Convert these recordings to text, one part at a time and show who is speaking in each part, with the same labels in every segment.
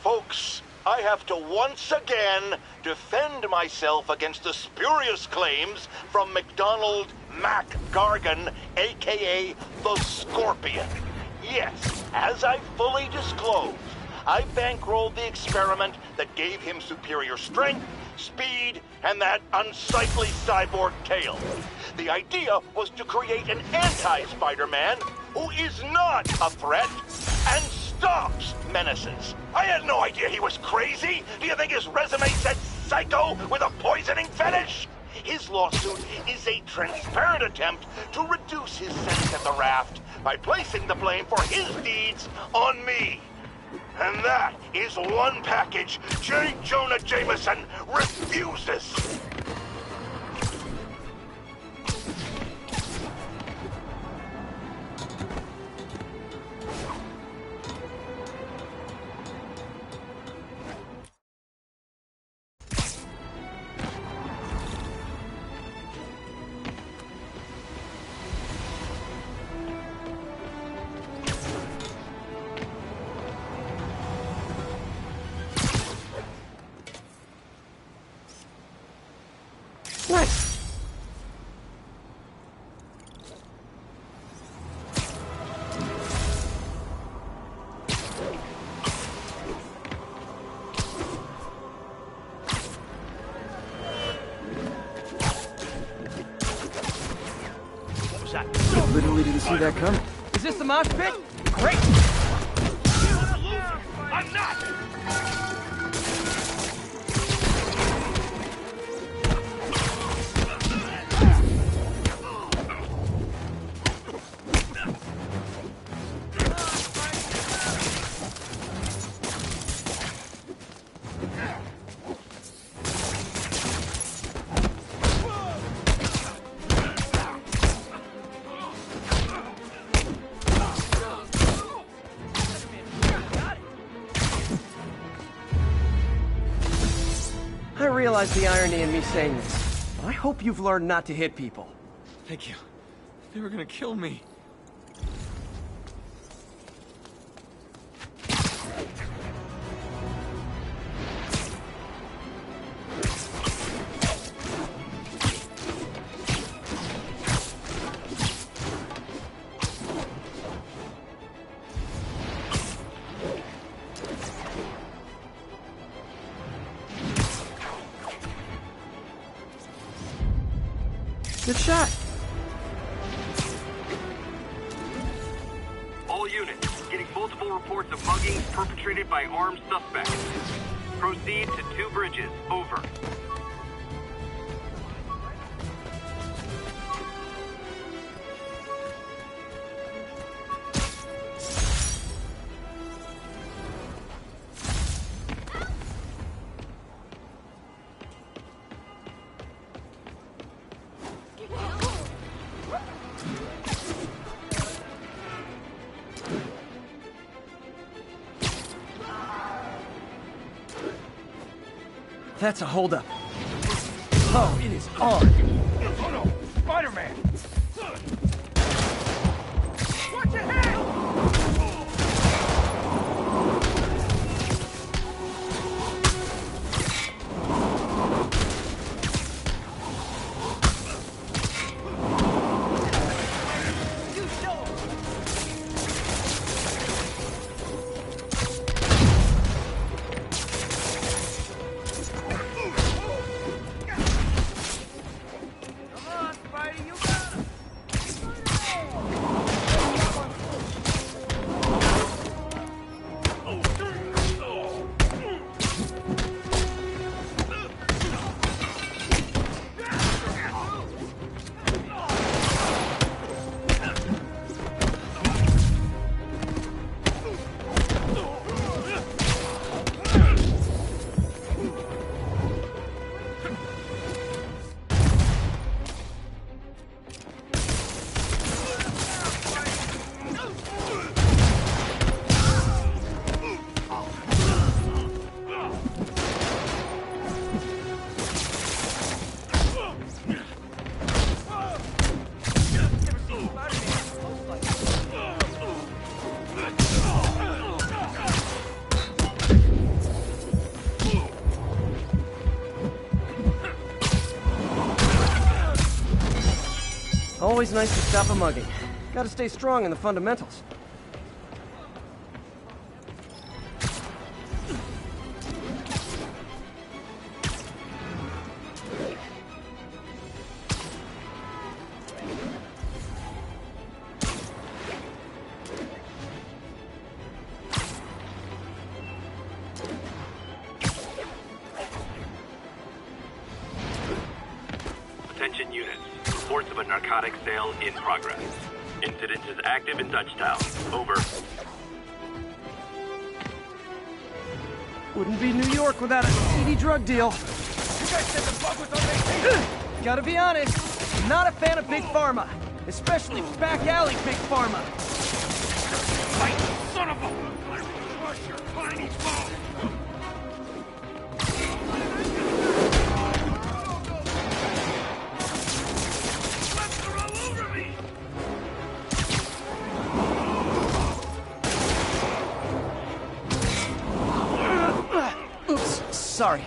Speaker 1: Folks, I have to once again defend myself against the spurious claims from McDonald Mac Gargan, aka the Scorpion. Yes, as I fully disclosed, I bankrolled the experiment that gave him superior strength, speed, and that unsightly cyborg tail. The idea was to create an anti-Spider-Man who is not a threat and stops menaces. I had no idea he was crazy. Do you think his resume said psycho with a poisoning fetish? His lawsuit is a transparent attempt to reduce his sentence at the raft by placing the blame for his deeds on me. And that is one package J. Jonah Jameson refuses.
Speaker 2: Literally didn't see that coming.
Speaker 3: Is this the mosh pit? Great!
Speaker 1: I'm not!
Speaker 3: I realize the irony in me saying this, but I hope you've learned not to hit people.
Speaker 2: Thank you. They were gonna kill me.
Speaker 3: Good shot.
Speaker 4: All units, getting multiple reports of muggings perpetrated by armed suspects. Proceed to 2 bridges. Over.
Speaker 3: That's a holdup. Oh, it is on.
Speaker 1: Oh no! Spider-Man! Watch your head!
Speaker 4: Come on,
Speaker 3: always nice to stop a mugging. Gotta stay strong in the fundamentals.
Speaker 4: Attention units. Reports of a narcotic sale in progress. Incident is active in Dutchtown. Over.
Speaker 3: Wouldn't be New York without a seedy drug deal. You guys said the bug was on vacation. Gotta be honest, I'm not a fan of Big Pharma. Especially back alley Big Pharma.
Speaker 4: Fight, son of a... I will crush your tiny bone!
Speaker 3: Oops, sorry.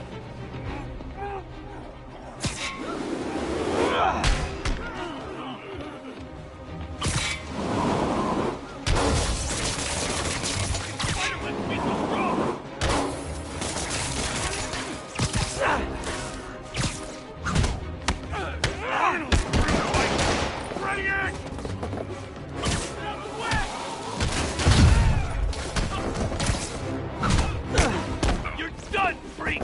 Speaker 4: You're done, freak!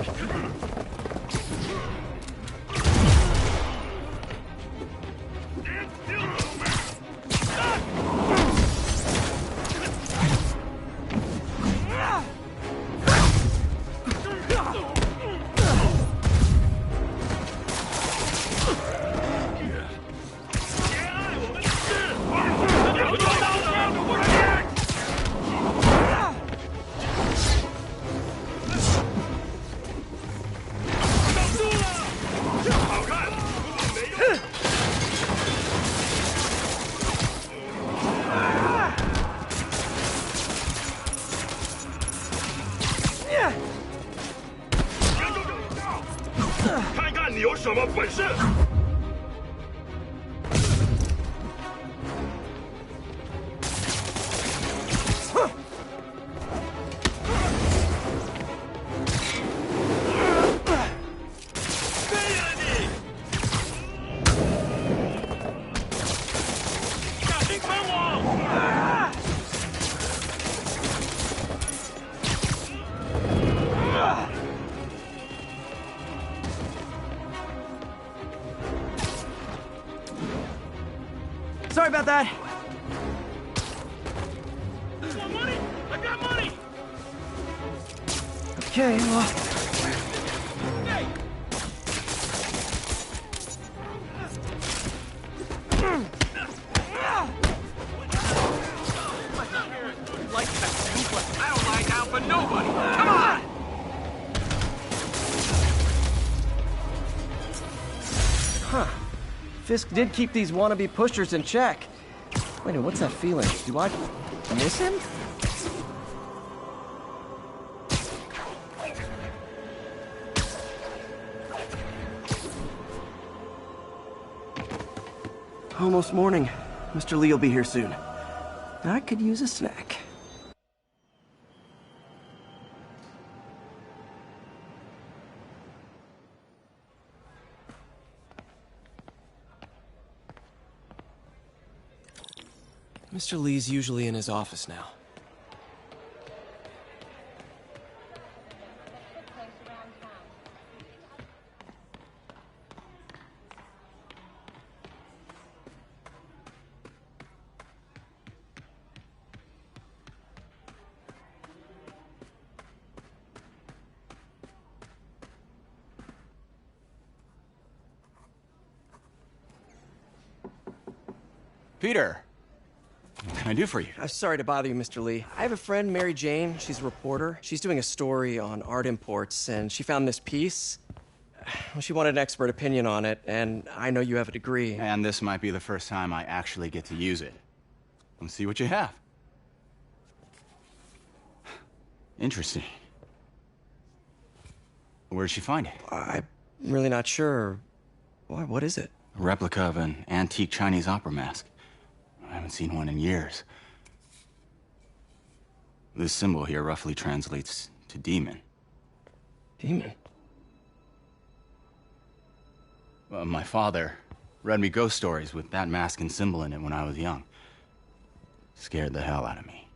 Speaker 3: Sorry about that.
Speaker 4: Want money? I got money!
Speaker 3: Okay, well...
Speaker 4: I don't lie down for nobody! Come on!
Speaker 3: Huh. Fisk did keep these wannabe pushers in check. Wait a minute, what's that feeling? Do I miss him? Almost morning. Mr. Lee will be here soon. I could use a snack. Mr. Lee's usually in his office now.
Speaker 5: Peter, what can I do for you?
Speaker 3: Sorry to bother you, Mr. Lee. I have a friend, Mary Jane. She's a reporter. She's doing a story on art imports, and she found this piece. Well, she wanted an expert opinion on it, and I know you have a degree.
Speaker 5: And this might be the first time I actually get to use it. Let's see what you have. Interesting. Where did she find it?
Speaker 3: I'm really not sure. Why, what is it?
Speaker 5: A replica of an antique Chinese opera mask. I haven't seen one in years. This symbol here roughly translates to demon.
Speaker 3: Demon?
Speaker 5: My father read me ghost stories with that mask and symbol in it when I was young. Scared the hell out of me.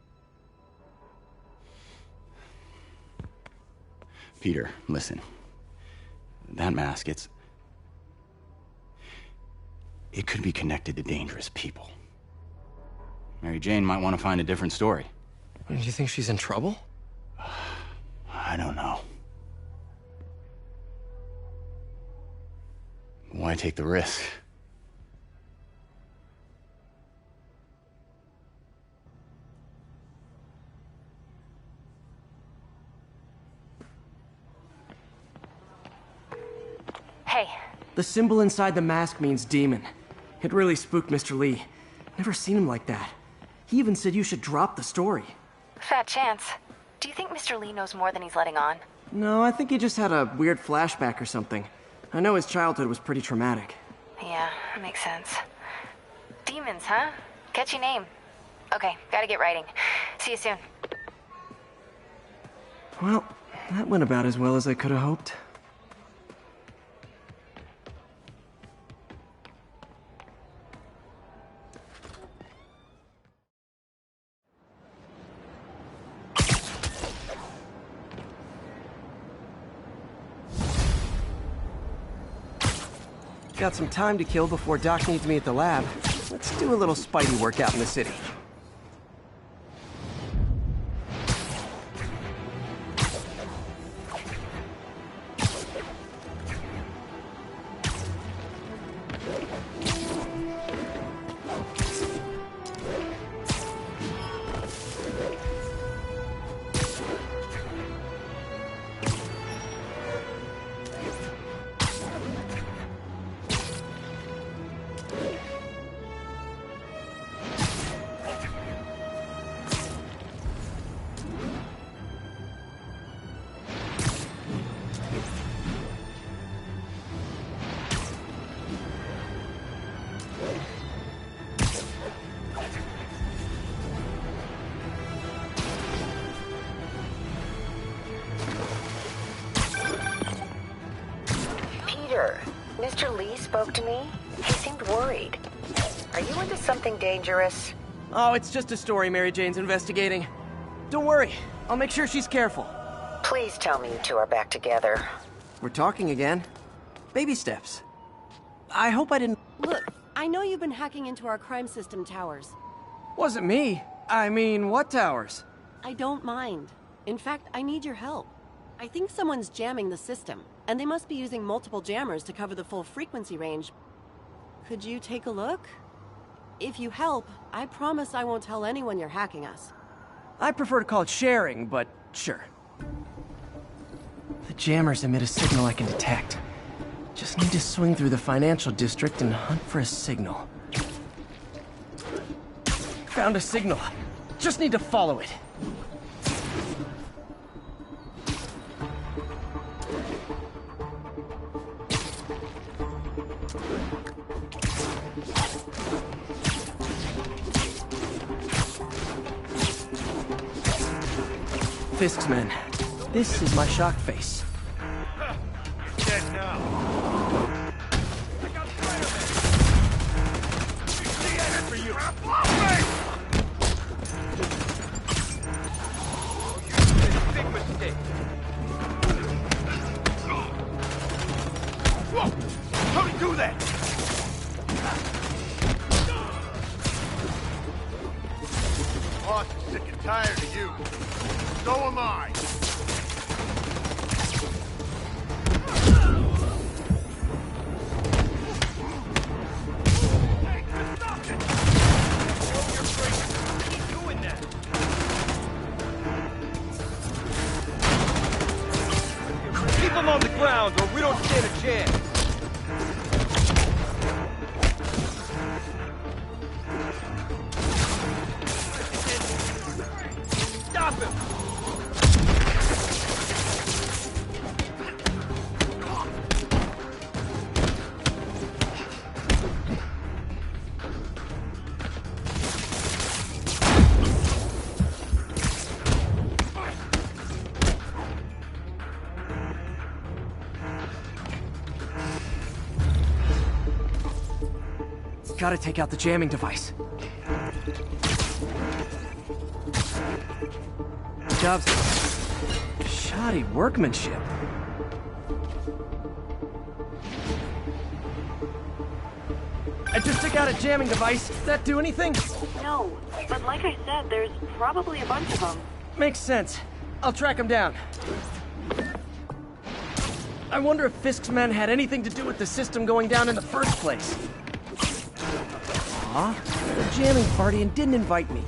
Speaker 5: Peter, listen. That mask, it could be connected to dangerous people. Mary Jane might want to find a different story.
Speaker 3: Do you think she's in trouble?
Speaker 5: I don't know. Why take the risk?
Speaker 6: Hey.
Speaker 3: The symbol inside the mask means demon. It really spooked Mr. Lee. Never seen him like that. He even said you should drop the story.
Speaker 6: Fat chance. Do you think Mr. Lee knows more than he's letting on?
Speaker 3: No, I think he just had a weird flashback or something. I know his childhood was pretty traumatic.
Speaker 6: Yeah, that makes sense. Demons, huh? Catchy name. Okay, gotta get writing. See you soon.
Speaker 3: Well, that went about as well as I could have hoped. Got some time to kill before Doc needs me at the lab. Let's do a little Spidey workout in the city.
Speaker 6: Mr. Lee spoke to me. He seemed worried. Are you into something dangerous?
Speaker 3: Oh, it's just a story Mary Jane's investigating. Don't worry, I'll make sure she's careful.
Speaker 6: Please tell me you two are back together.
Speaker 3: We're talking again. Baby steps. I hope I didn't...
Speaker 7: Look, I know you've been hacking into our crime system towers.
Speaker 3: Wasn't me. I mean, what towers?
Speaker 7: I don't mind. In fact, I need your help. I think someone's jamming the system, and they must be using multiple jammers to cover the full frequency range. Could you take a look? If you help, I promise I won't tell anyone you're hacking us.
Speaker 3: I prefer to call it sharing, but sure. The jammers emit a signal I can detect. Just need to swing through the financial district and hunt for a signal. Found a signal. Just need to follow it. Fisk's men. This is my shock face.
Speaker 1: Dead now. I got the end for you. You made a big mistake. Whoa! How'd he do that? Boss is sick and tired of you. So am I.
Speaker 2: Keep him on the ground, or we don't stand a chance. Stop him!
Speaker 3: Gotta take out the jamming device. Job's shoddy workmanship. I just took out a jamming device. Does that do anything?
Speaker 7: No, but like I said, there's probably a bunch of them.
Speaker 3: Makes sense. I'll track him down. I wonder if Fisk's men had anything to do with the system going down in the first place. Aw, a jamming party and didn't invite me.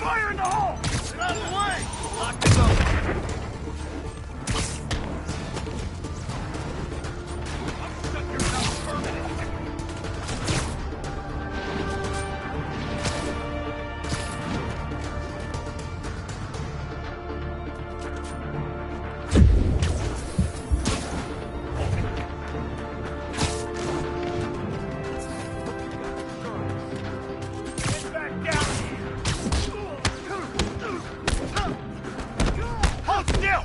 Speaker 2: Fire in the hole! Get out of the way! Lock this up! I'm stuck here without permanent. Get back down here! Hold still!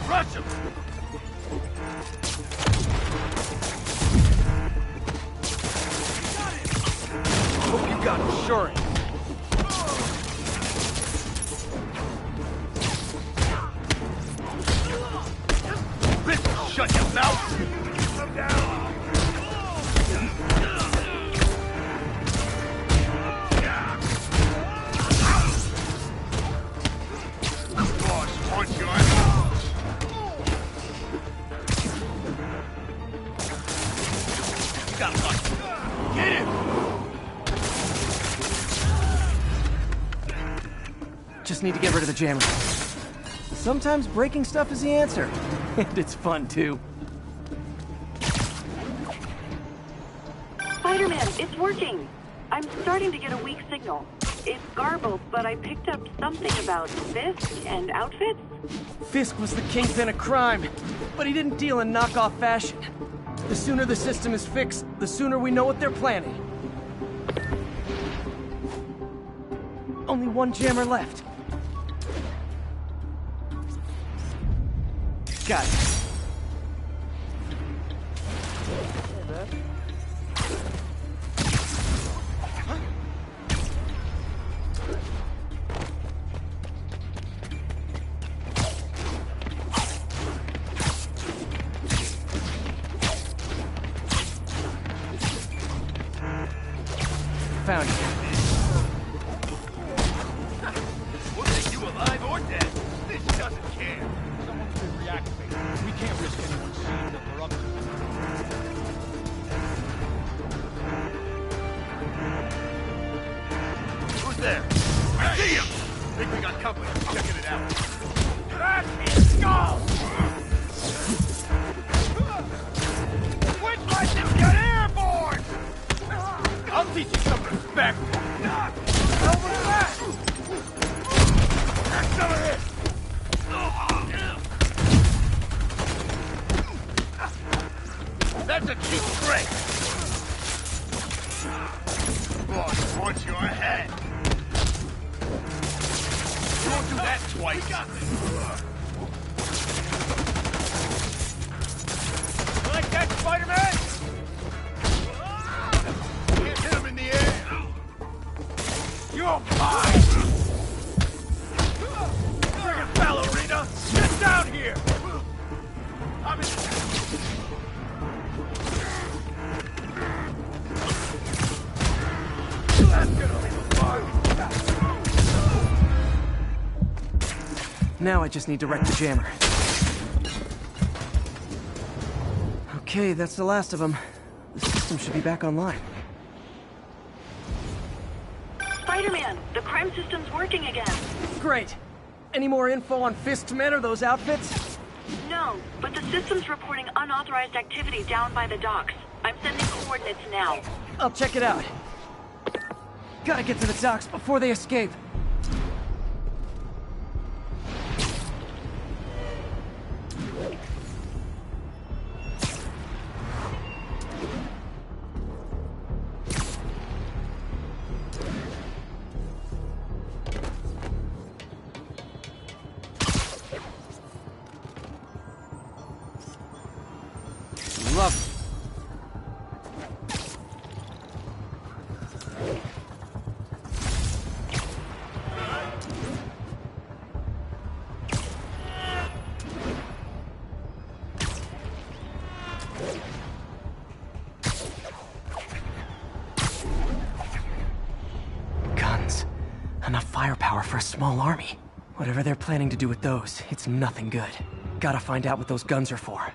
Speaker 2: Rush him! Hope you got insurance. Listen, shut your mouth! Come down! Boss, punch your ass! You got lucky. Get him!
Speaker 3: Just need to get rid of the jammer. Sometimes breaking stuff is the answer. And it's fun, too.
Speaker 7: Spider-Man, it's working. I'm starting to get a weak signal. It's garbled, but I picked up something about Fisk and outfits.
Speaker 3: Fisk was the kingpin of crime, but he didn't deal in knockoff fashion. The sooner the system is fixed, the sooner we know what they're planning. Only one jammer left. Got it. Found you.
Speaker 2: We'll take you alive or dead. This doesn't care. Someone's been reactivated. We can't risk anyone seeing that we're up to it. Who's there? I see him! Think we got company. Checking it out. That's his skull! Which lets him get airborne! I'll teach you some respect! Over that! That's some of this! That's a cheap trick! Boss wants your head! You won't do that twice! We got this! You like that, Spider-Man? You're mine! Friggin' ballerina! Get down here! I'm in... That's gonna leave a mark!
Speaker 3: Now I just need to wreck the jammer. Okay, that's the last of them. The system should be back online.
Speaker 8: Spider-Man, the crime system's working again.
Speaker 3: Great! Any more info on F.E.A.S.T men or those outfits?
Speaker 8: No, but the system's reporting unauthorized activity down by the docks. I'm sending coordinates now.
Speaker 3: I'll check it out. Gotta get to the docks before they escape. Love it. Guns. Enough firepower for a small army. Whatever they're planning to do with those, it's nothing good. Gotta find out what those guns are for.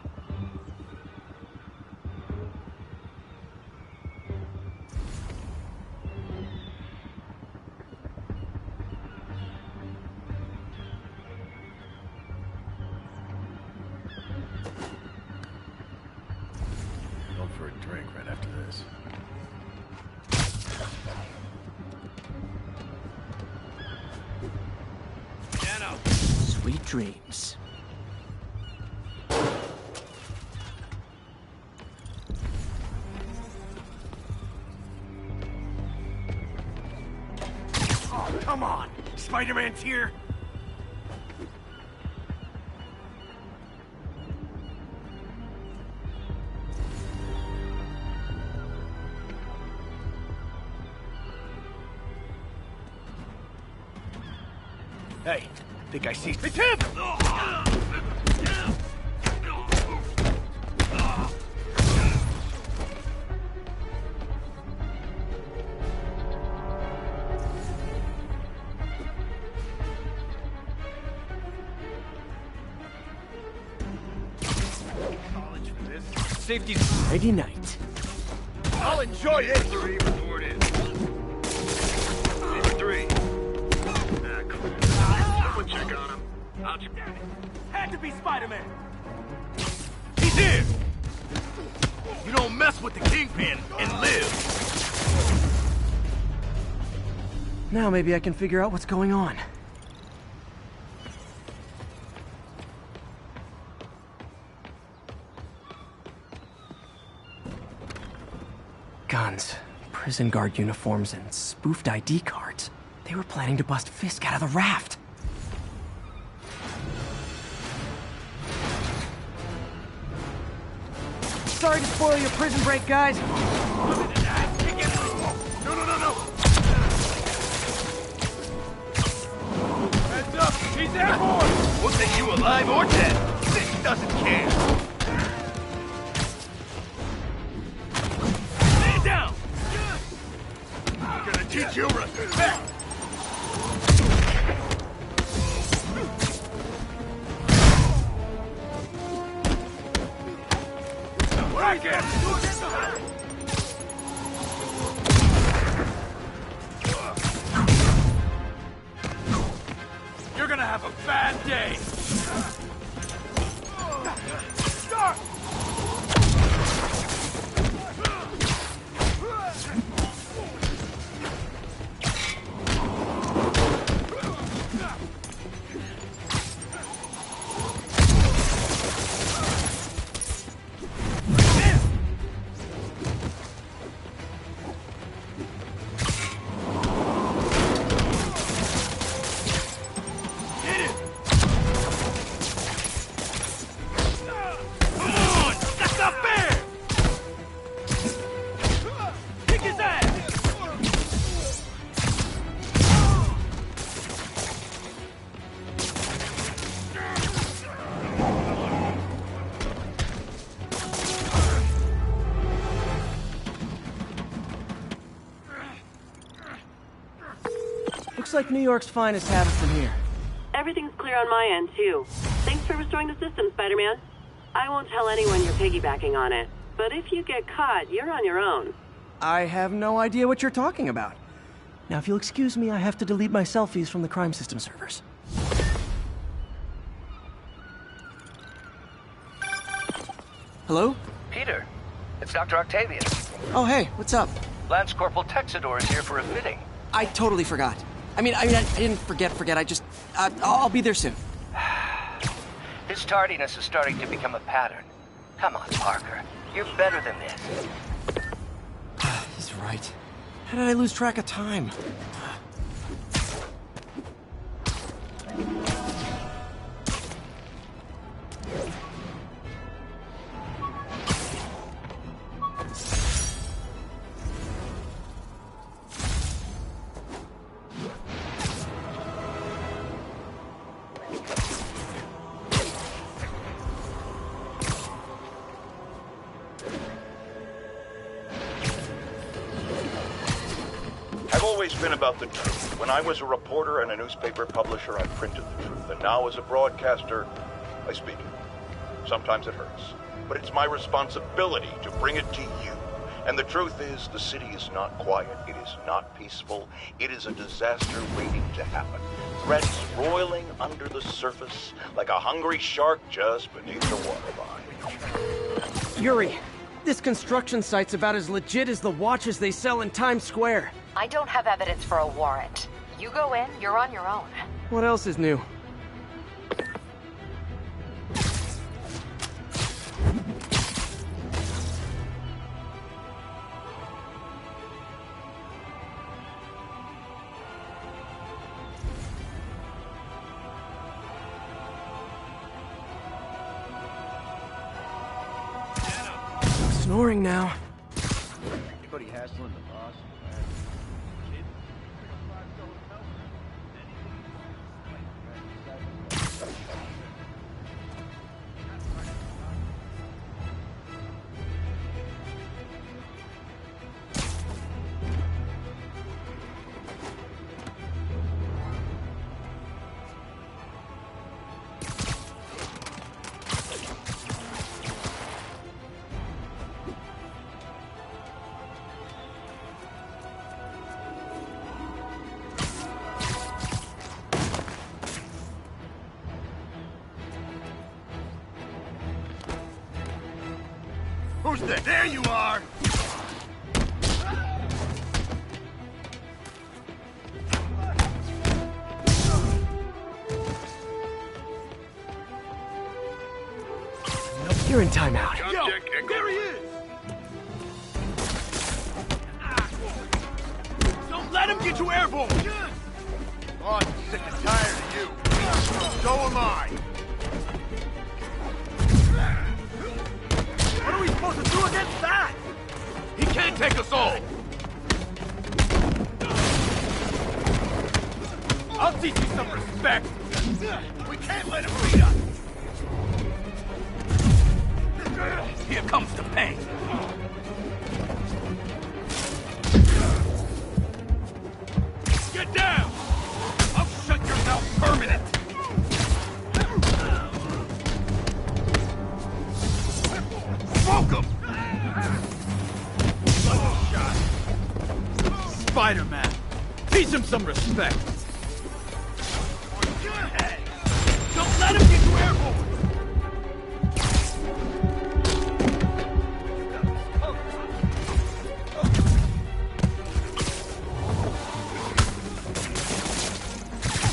Speaker 2: Going for a drink right after this. Piano!
Speaker 3: Sweet dreams.
Speaker 2: Oh, come on! Spider-Man's here! Hey, think I see... It's him! College for this. Safety...
Speaker 3: Ready night.
Speaker 2: I'll enjoy it!
Speaker 4: 3 reported. 53. Someone check on him. I'll check on him.
Speaker 2: Had to be Spider-Man! He's here! You don't mess with the Kingpin and live!
Speaker 3: Now maybe I can figure out what's going on. Guns, prison guard uniforms, and spoofed ID cards. They were planning to bust Fisk out of the raft. Sorry to spoil your prison break, guys.
Speaker 2: No! Heads up! He's airborne! We'll take you alive or dead! This doesn't care! Stand down! I'm gonna teach you respect! Whack him! You're gonna have a bad day! Start!
Speaker 3: Looks like New York's finest have it from here.
Speaker 7: Everything's clear on my end, too. Thanks for restoring the system, Spider-Man. I won't tell anyone you're piggybacking on it, but if you get caught, you're on your own.
Speaker 3: I have no idea what you're talking about. Now, if you'll excuse me, I have to delete my selfies from the crime system servers. Hello?
Speaker 9: Peter, it's Dr. Octavius.
Speaker 3: Oh, hey, what's up?
Speaker 9: Lance Corporal Texador is here for a fitting.
Speaker 3: I totally forgot. I didn't forget. I just, I'll be there soon.
Speaker 9: His tardiness is starting to become a pattern. Come on, Parker. You're better than this.
Speaker 3: He's right. How did I lose track of time?
Speaker 1: I've always been about the truth. When I was a reporter and a newspaper publisher, I printed the truth. And now as a broadcaster, I speak it. Sometimes it hurts. But it's my responsibility to bring it to you. And the truth is, the city is not quiet. It is not peaceful. It is a disaster waiting to happen. Threats roiling under the surface like a hungry shark just beneath the waterline.
Speaker 3: Yuri, this construction site's about as legit as the watches they sell in Times Square.
Speaker 6: I don't have evidence for a warrant. You go in, you're on your own.
Speaker 3: What else is new? Snoring now.
Speaker 2: Anybody hassling the boss? Who's there? There you are!
Speaker 3: You're in timeout.
Speaker 2: Yo, there he is! Don't let him get you airborne! Oh, I'm sick and tired of you. So am I. What are we supposed to do against that? He can't take us all! I'll teach you some respect! We can't let him beat us! Here comes the pain! Get down! I'll shut your mouth permanent! Smoke him! Spider-Man! Teach him some respect! Don't let him get you airborne!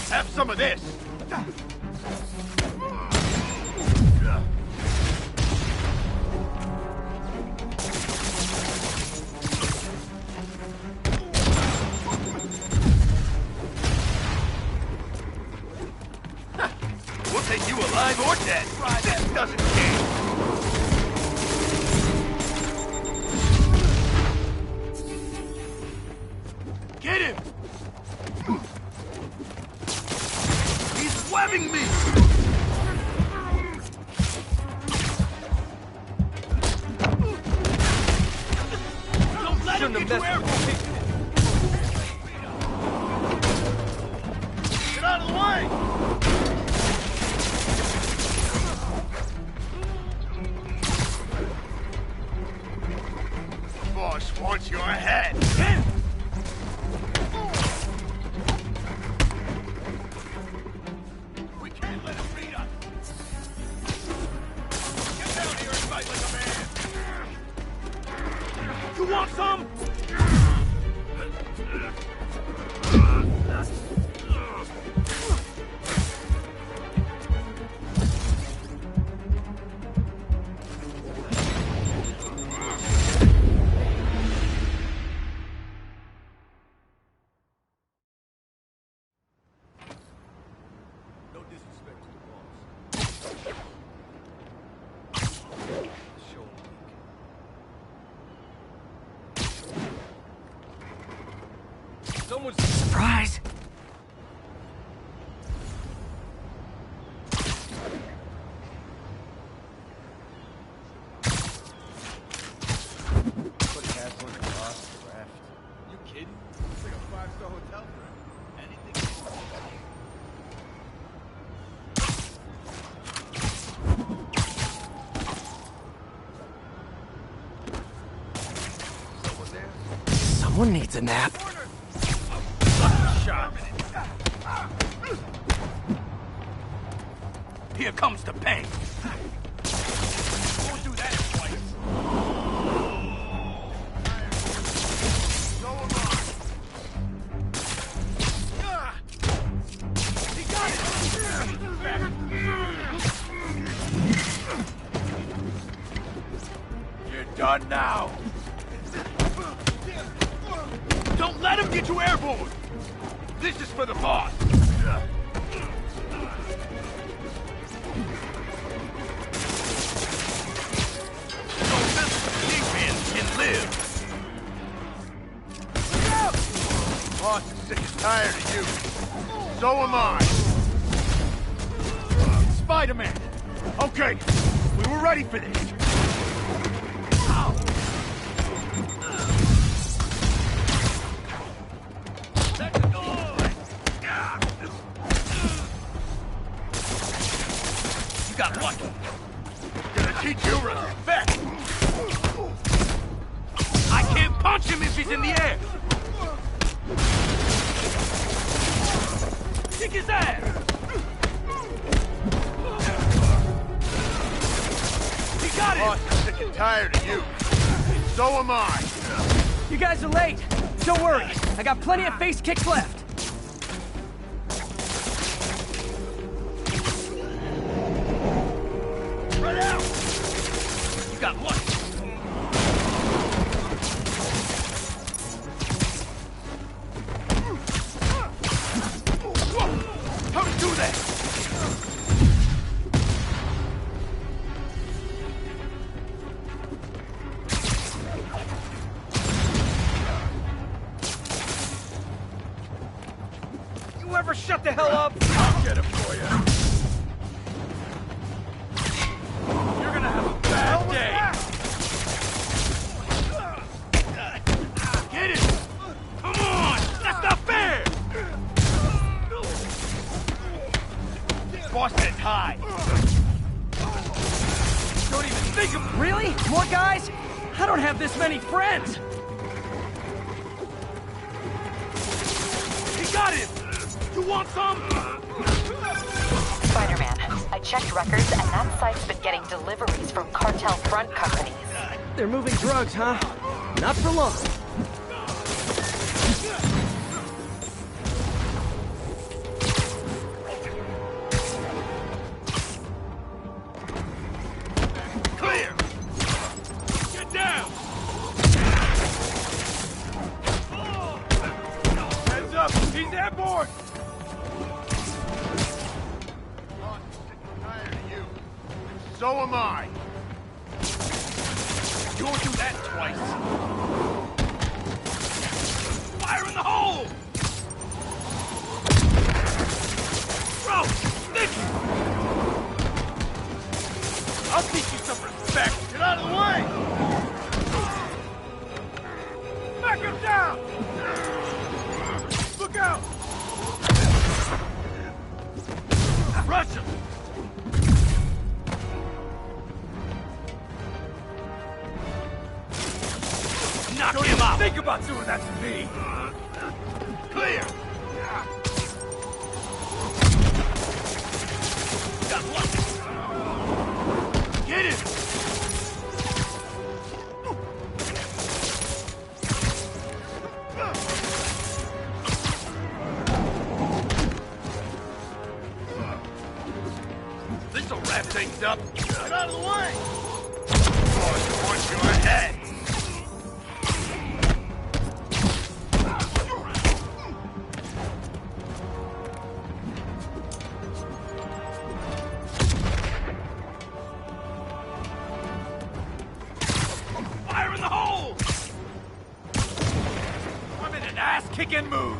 Speaker 2: Have some of this! We'll take you alive or dead. This doesn't change. Get him! He's webbing me! Don't let him get you airborne! Someone's...
Speaker 3: Surprise!
Speaker 2: You kidding? It's like a 5-star hotel for anything. Someone there?
Speaker 3: Someone needs a nap.
Speaker 2: Shot.
Speaker 9: Here comes the pain.
Speaker 2: Won't do that twice. So am I. He got it! You're done now. Don't let him get you airborne! This is for the boss! Can live. Boss is sick and tired of you. So am I. Spider-Man. Okay, we were ready for this. Ow. You got lucky. Gonna teach you respect. I can't punch him if he's in the air! Kick his ass! He got it! Boss is sick and tired of you. So am I.
Speaker 3: You guys are late. Don't worry. I got plenty of face kicks left.
Speaker 2: Right out! You got lucky. How to do that? You ever shut the hell up? I'll get him for you. You're gonna have a bad day. Get it! Come on! That's not fair! Boss said hi. Don't even think of...
Speaker 3: Really? More guys? I don't have this many friends.
Speaker 2: He got it! You want some?
Speaker 10: Spider-Man, I checked records and that site's been getting deliveries from cartel front companies.
Speaker 3: They're moving drugs, huh? Not for long.
Speaker 2: Clear! Get down! Heads up! He's airborne! Boss is sick and tired of you. So am I. You won't do that twice. Fire in the hole! Bro, Nicky! I'll teach you some respect. Get out of the way! Back him down! Look out! Rush him! Knock him out! Think about doing that to me! Clear! Got lucky! Get it! This'll wrap things up. Get out of the way! Boss wants your head! Fire in the hole! I'm in an ass-kicking and move!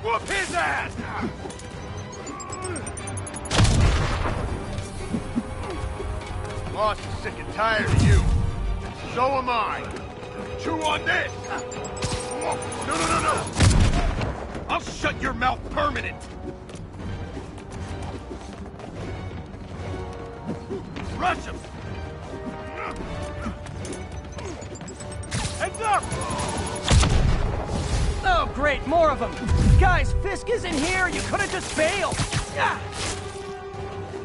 Speaker 2: Whoop his ass! Boss is sick and tired of you. So am I. Chew on this! No! I'll shut your mouth permanent! Rush him! Heads up!
Speaker 11: Oh, great, more of them! Guys, Fisk isn't here! You could've just bailed! Ah!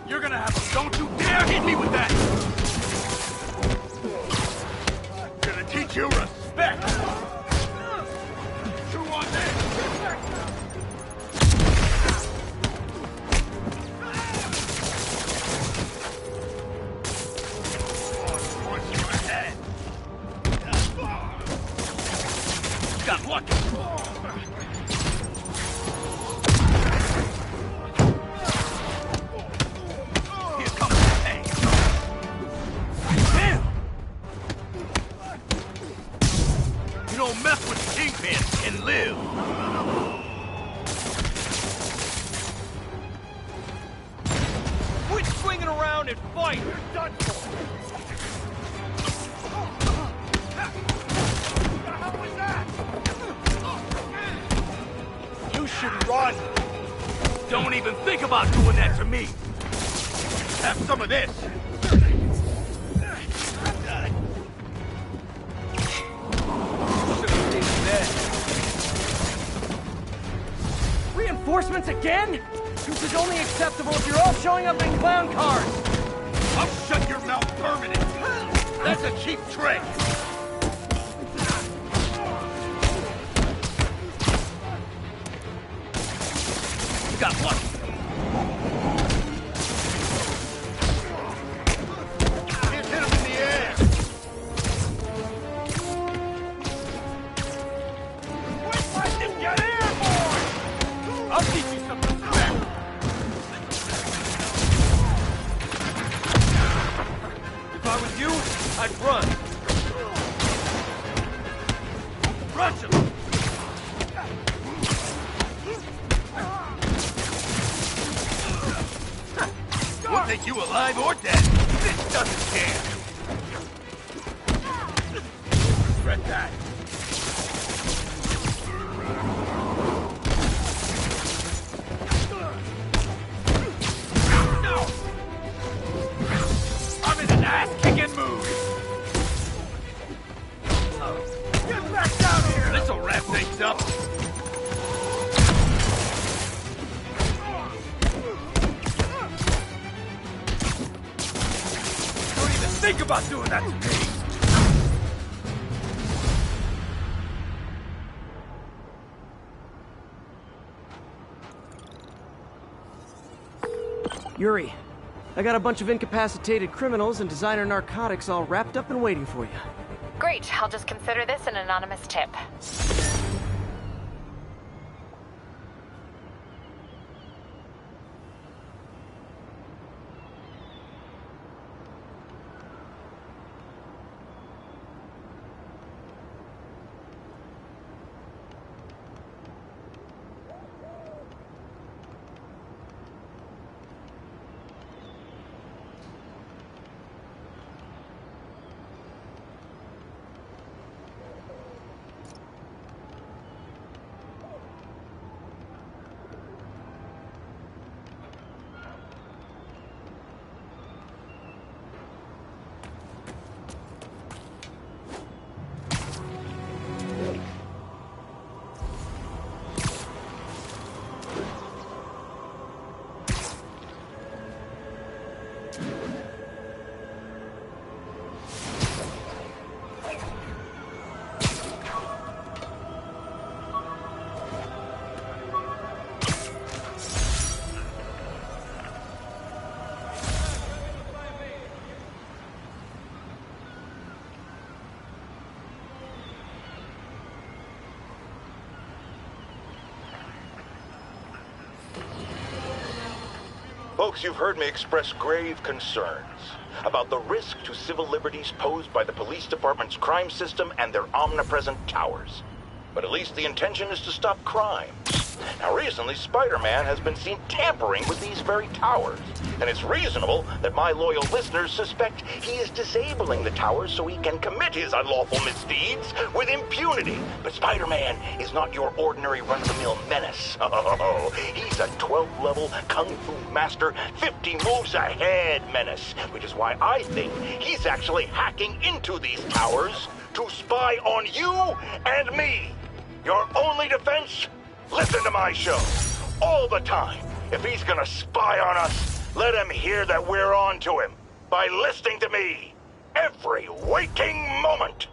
Speaker 2: You're gonna have to... Don't you dare hit me with that! Gonna teach you respect! Chew on this! Got lucky! Here comes the pain! Damn! You don't mess with the kingpin and live! Quit swinging around and fight! You're done for! Should run! Don't even think about doing that to me! Have some of this!
Speaker 11: Reinforcements again? This is only acceptable if you're all showing up in clown cars!
Speaker 2: I'll shut your mouth permanent! That's a cheap trick! Got lucky. Can't hit him in the air. Quit letting him get airborne! I'll teach you some respect. If I was you, I'd run. Rush him! We'll take you alive or dead. This doesn't care. Regret that. No! I'm in an ass-kicking mood. Get back down here! This'll wrap things up. Think about doing that to me!
Speaker 11: Yuri, I got a bunch of incapacitated criminals and designer narcotics all wrapped up and waiting for you.
Speaker 6: Great, I'll just consider this an anonymous tip.
Speaker 1: Folks, you've heard me express grave concerns. about the risk to civil liberties posed by the police department's crime system and their omnipresent towers. But at least the intention is to stop crime. Now, recently, Spider-Man has been seen tampering with these very towers, and it's reasonable that my loyal listeners suspect he is disabling the towers so he can commit his unlawful misdeeds with impunity. But Spider-Man is not your ordinary run-of-the-mill menace. Oh, he's a 12-level Kung Fu Master, 50 moves ahead menace, which is why I think he's actually hacking into these towers to spy on you and me. Your only defense? Listen to my show. All the time. If he's gonna spy on us, let him hear that we're on to him. By listening to me. Every waking moment.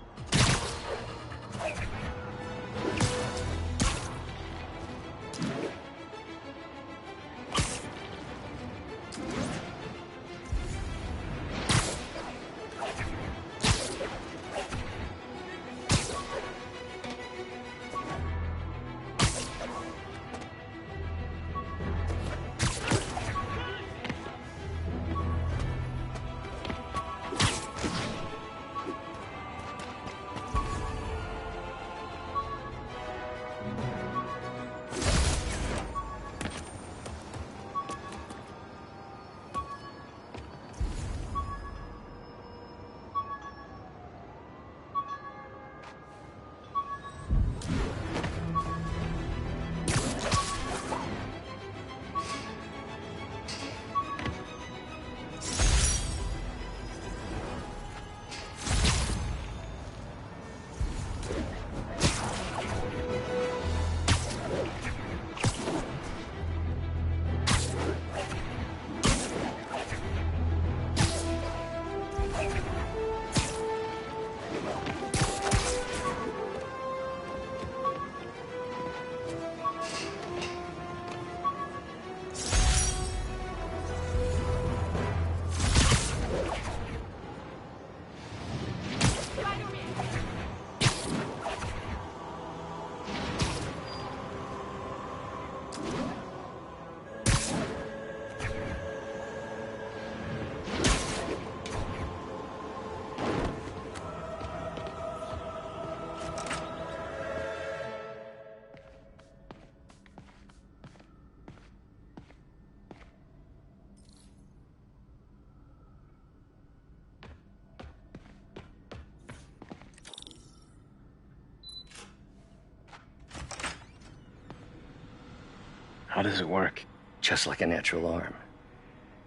Speaker 9: How does it work? Just like a natural arm.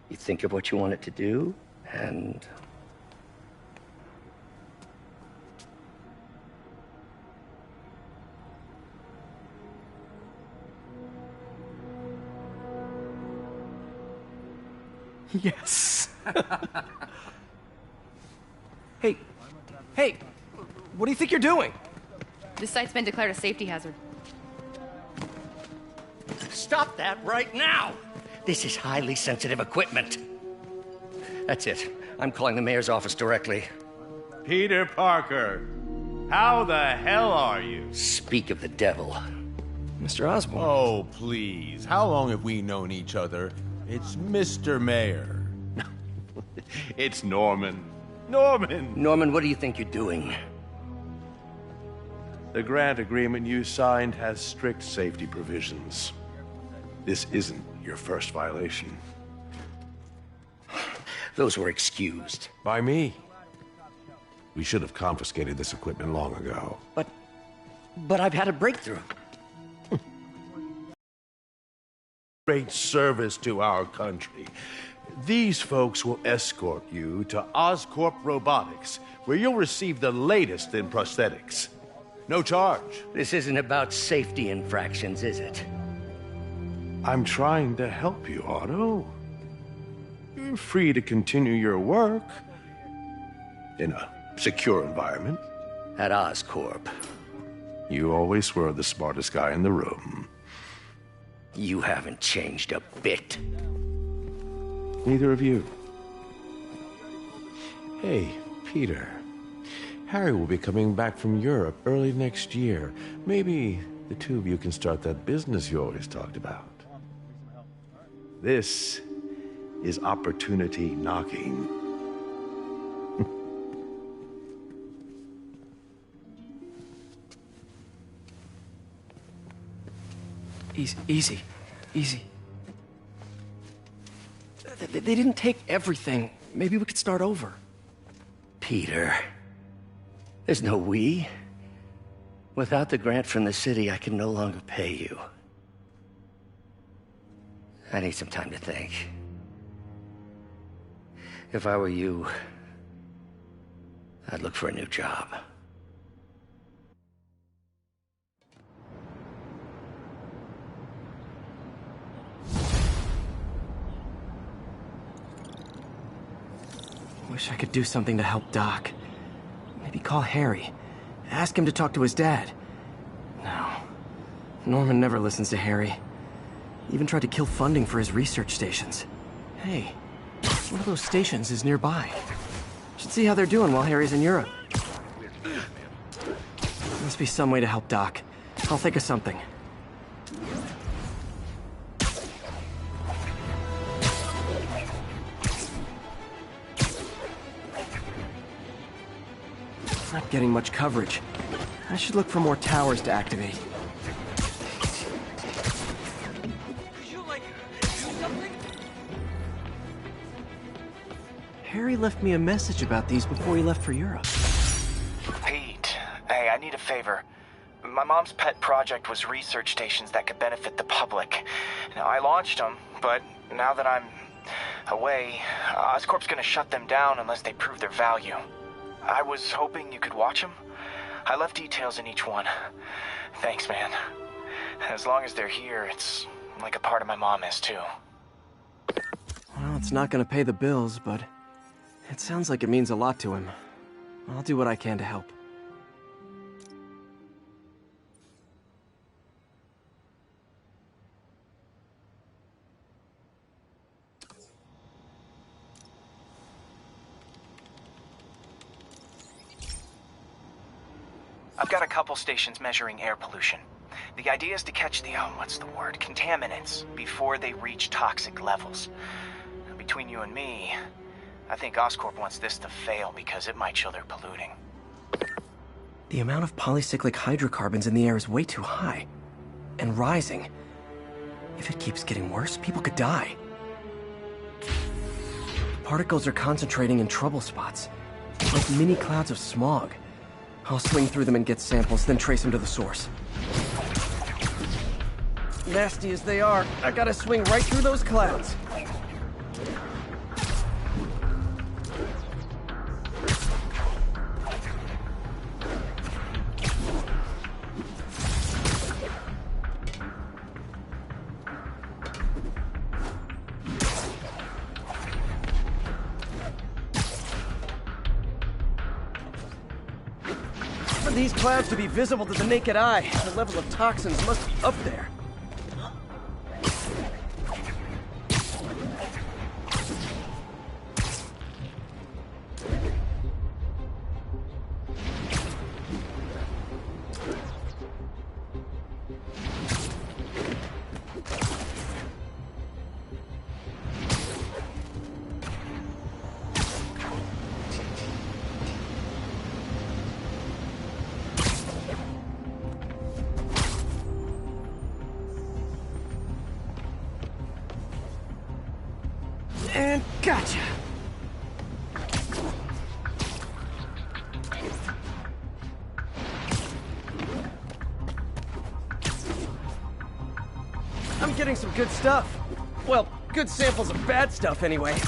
Speaker 9: You think of what you want it to do, and...
Speaker 11: Yes. Hey, what do you think you're doing?
Speaker 12: This site's been declared a safety hazard.
Speaker 9: Stop that right now! This is highly sensitive equipment. That's it. I'm calling the mayor's office directly.
Speaker 13: Peter Parker, how the hell are you?
Speaker 9: Speak of the devil.
Speaker 11: Mr. Osborn.
Speaker 13: Oh, please. How long have we known each other? It's Mr. Mayor. It's Norman.
Speaker 9: Norman, what do you think you're doing?
Speaker 13: The grant agreement you signed has strict safety provisions. This isn't your first violation.
Speaker 9: Those were excused.
Speaker 13: By me. We should have confiscated this equipment long ago.
Speaker 9: But I've had a breakthrough.
Speaker 13: Great service to our country. These folks will escort you to Oscorp Robotics, where you'll receive the latest in prosthetics. No charge.
Speaker 9: This isn't about safety infractions, is it?
Speaker 13: I'm trying to help you, Otto. You're free to continue your work in a secure environment.
Speaker 9: At Oscorp.
Speaker 13: You always were the smartest guy in the room.
Speaker 9: You haven't changed a bit.
Speaker 13: Neither of you. Hey, Peter. Harry will be coming back from Europe early next year. Maybe the two of you can start that business you always talked about. This is opportunity knocking.
Speaker 3: Easy. They didn't take everything. Maybe we could start over.
Speaker 14: Peter, there's no we. Without the grant from the city, I can no longer pay you. I need some time to think. If I were you, I'd look for a new job.
Speaker 3: Wish I could do something to help Doc. Maybe call Harry. Ask him to talk to his dad. No. Norman never listens to Harry. Even tried to kill funding for his research stations. Hey, one of those stations is nearby. Should see how they're doing while Harry's in Europe. Must be some way to help Doc. I'll think of something. Not getting much coverage. I should look for more towers to activate. Harry left me a message about these before he left for Europe.
Speaker 15: Pete, hey, I need a favor. My mom's pet project was research stations that could benefit the public. Now, I launched them, but now that I'm away, Oscorp's gonna shut them down unless they prove their value. I was hoping you could watch them. I left details in each one. Thanks, man. As long as they're here, it's like a part of my mom is, too.
Speaker 3: Well, it's not gonna pay the bills, but it sounds like it means a lot to him. I'll do what I can to help.
Speaker 15: I've got a couple stations measuring air pollution. The idea is to catch the, contaminants before they reach toxic levels. Between you and me, I think Oscorp wants this to fail because it might show they're polluting.
Speaker 3: The amount of polycyclic hydrocarbons in the air is way too high. And rising. If it keeps getting worse, people could die. The particles are concentrating in trouble spots, like mini clouds of smog. I'll swing through them and get samples, then trace them to the source. Nasty as they are, I gotta swing right through those clouds. For these clouds to be visible to the naked eye, the level of toxins must be up there. And gotcha! I'm getting some good stuff. Well, good samples of bad stuff anyway.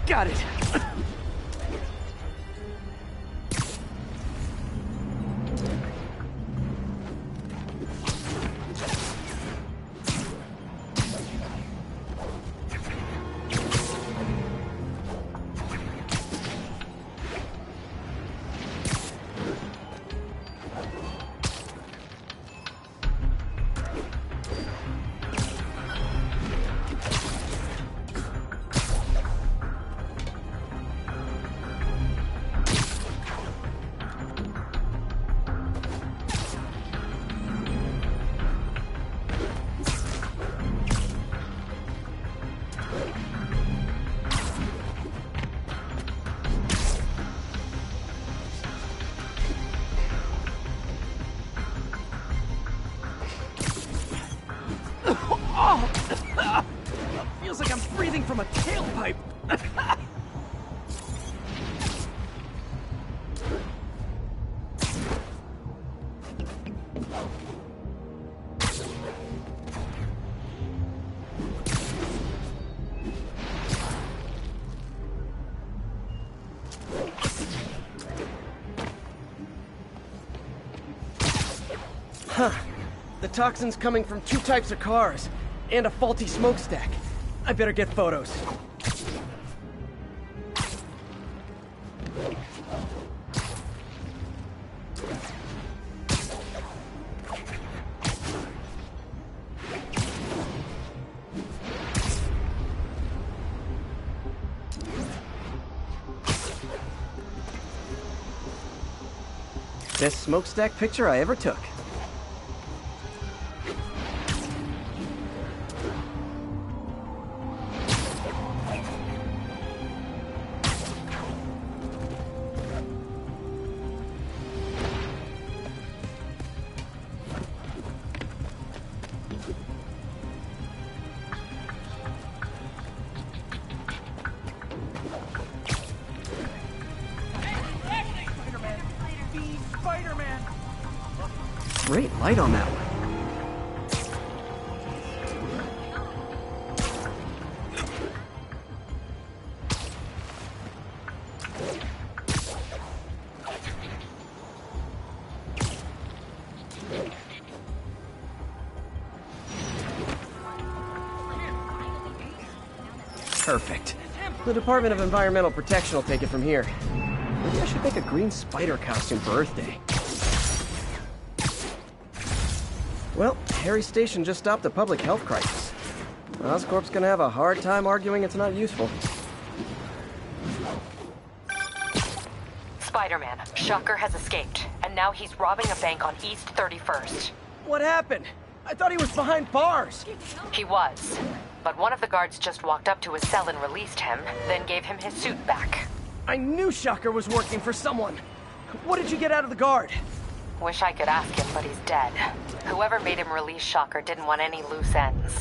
Speaker 3: Got it.
Speaker 11: Huh. The toxin's coming from 2 types of cars, and a faulty smokestack. I better get photos. Best smokestack picture I ever took. Great light on that one. Perfect. The Department of Environmental Protection will take it from here. Maybe I should make a green spider costume for Earth Day. Well, Harry's station just stopped a public health crisis. Oscorp's gonna have a hard time arguing it's not useful.
Speaker 10: Spider-Man, Shocker has escaped, and now he's robbing a bank on East 31st.
Speaker 11: What happened? I thought he was behind bars.
Speaker 10: He was, but one of the guards just walked up to his cell and released him, then gave him his suit back.
Speaker 11: I knew Shocker was working for someone. What did you get out of the guard?
Speaker 10: Wish I could ask him, but he's dead. Whoever made him release Shocker didn't want any loose ends.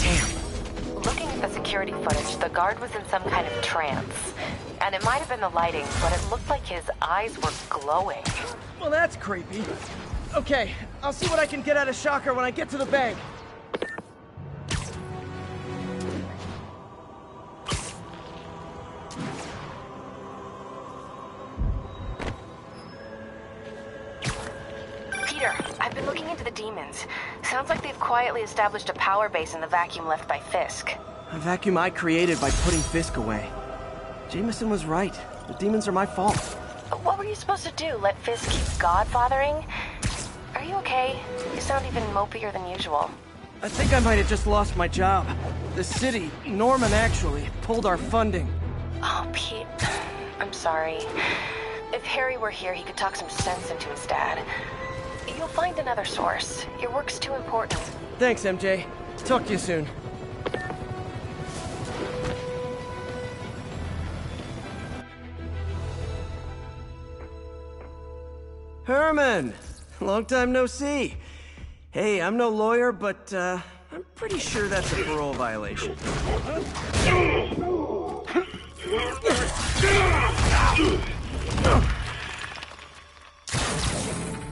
Speaker 11: Damn.
Speaker 10: Looking at the security footage, the guard was in some kind of trance. And it might have been the lighting, but it looked like his eyes were glowing.
Speaker 11: Well, that's creepy. Okay, I'll see what I can get out of Shocker when I get to the bank.
Speaker 6: I've been looking into the demons. Sounds like they've quietly established a power base in the vacuum left by F.E.A.S.T.
Speaker 11: A vacuum I created by putting Fisk away. Jameson was right. The demons are my fault.
Speaker 6: What were you supposed to do? Let F.E.A.S.T keep godfathering? Are you okay? You sound even mopier than usual.
Speaker 11: I think I might have just lost my job. The city, Norman actually, pulled our funding.
Speaker 6: Oh, Pete. I'm sorry. If Harry were here, he could talk some sense into his dad. You'll find another source. Your work's too important.
Speaker 11: Thanks, MJ. Talk to you soon. Herman! Long time no see. Hey, I'm no lawyer, but, I'm pretty sure that's a parole violation.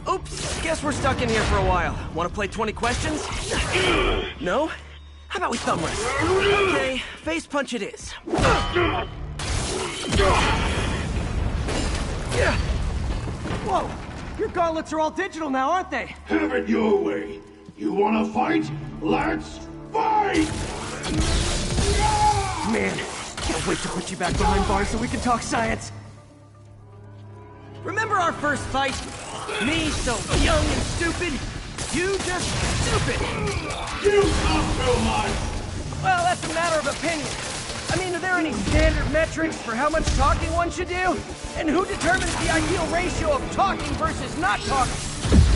Speaker 11: Oops, guess we're stuck in here for a while. Want to play 20 questions? No? How about we thumb wrestle? Okay, face punch it is. Whoa, your gauntlets are all digital now, aren't they?
Speaker 16: Have it your way. You want to fight? Let's fight!
Speaker 11: Man, can't wait to put you back behind bars so we can talk science. Remember our first fight? Me so young and stupid, you just stupid.
Speaker 16: You talk too much.
Speaker 11: Well, that's a matter of opinion. I mean, are there any standard metrics for how much talking one should do? And who determines the ideal ratio of talking versus not talking?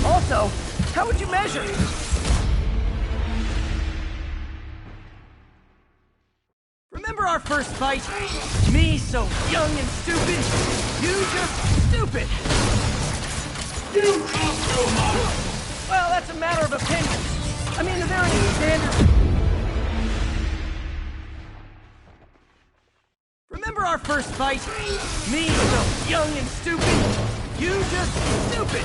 Speaker 11: Also, how would you measure? Remember our first fight? Me so young and stupid, you just stupid.
Speaker 16: You talk too much.
Speaker 11: Well, that's a matter of opinion. I mean, are there any standard... Remember our first fight? Me so young and stupid, you just stupid.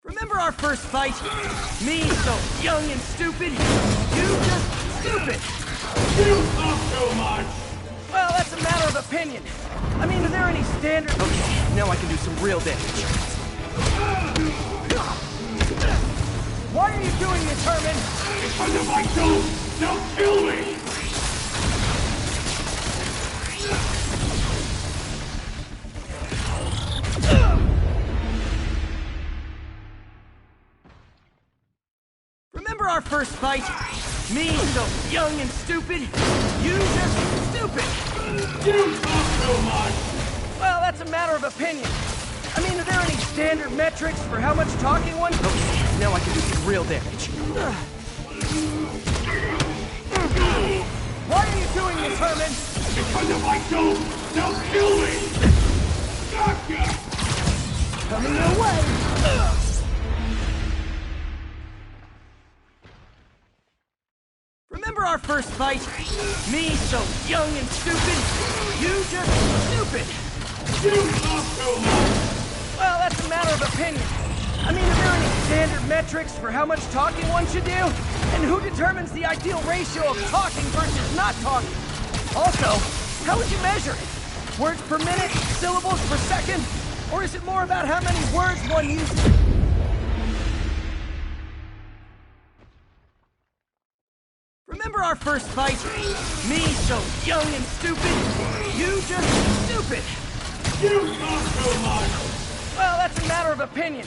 Speaker 11: Remember our first fight? Me so young and stupid, you just stupid.
Speaker 16: You talk too much.
Speaker 11: Well, that's a matter of opinion. I mean, are there any standard...
Speaker 3: Okay, now I can do some real damage.
Speaker 11: Why are you doing this, Herman?
Speaker 16: Because if I don't, they'll kill me!
Speaker 11: Remember our first fight? Me, so young and stupid. You just stupid.
Speaker 16: You talk so much!
Speaker 11: Well, that's a matter of opinion. I mean, are there any standard metrics for how much talking one...
Speaker 3: Okay, now I can do some real damage.
Speaker 11: Why are you doing this, Herman?
Speaker 16: Because if I don't, they'll kill me! Gotcha!
Speaker 11: Coming your way! Remember our first fight? Me, so young and stupid. You just stupid.
Speaker 16: You talk so much!
Speaker 11: Well, that's a matter of opinion. I mean, are there any standard metrics for how much talking one should do? And who determines the ideal ratio of talking versus not talking? Also, how would you measure it? Words per minute? Syllables per second? Or is it more about how many words one uses? Remember our first fight? Me, so young and stupid. You just stupid.
Speaker 16: You talk so much!
Speaker 11: Well, that's a matter of opinion.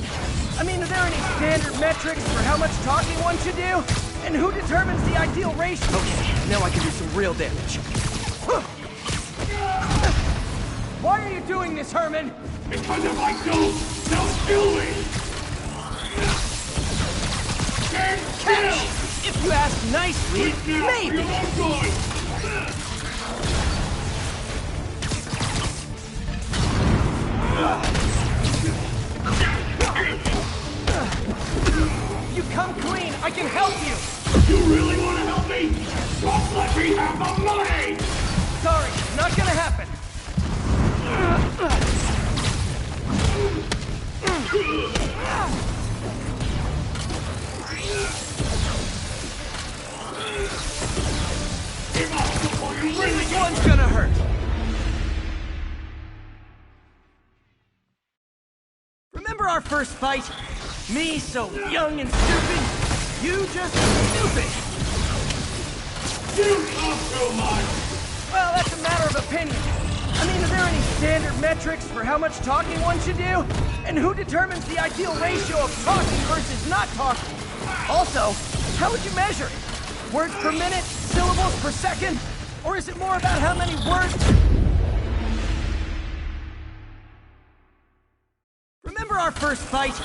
Speaker 11: I mean, are there any standard metrics for how much talking one should do? And who determines the ideal ratio?
Speaker 3: Okay, now I can do some real damage.
Speaker 11: Why are you doing this, Herman?
Speaker 16: Because if I don't, they'll kill me!
Speaker 11: Catch! If you ask nicely, maybe! You come clean, I can help you!
Speaker 16: You really want to help me? Just let me have the money!
Speaker 11: Sorry, not gonna happen.
Speaker 16: Give up before you really
Speaker 11: This one's gonna hurt. Remember our first fight? Me, so young and stupid. You just stupid.
Speaker 16: You talk so much!
Speaker 11: Well, that's a matter of opinion. I mean, are there any standard metrics for how much talking one should do? And who determines the ideal ratio of talking versus not talking? Also, how would you measure it? Words per minute? Syllables per second? Or is it more about how many words... Remember our first fight?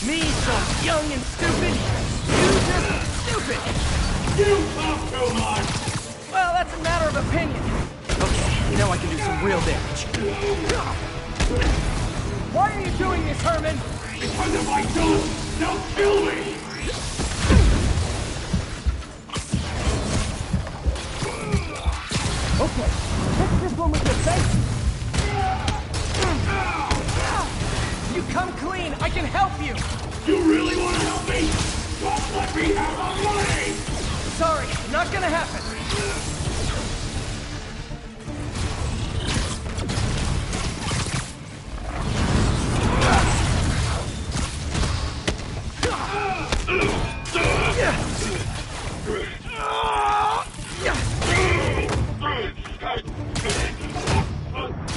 Speaker 11: Me, so young and stupid. You just stupid.
Speaker 16: You talk so much!
Speaker 11: Well, that's a matter of opinion.
Speaker 3: Okay, now I can do some real damage.
Speaker 11: Why are you doing this, Herman?
Speaker 16: Because if I don't, they'll kill me!
Speaker 11: Okay, hit this one with your face. You come clean, I can help you!
Speaker 16: You really want to help me? Just let me have the money!
Speaker 11: Sorry, not gonna happen.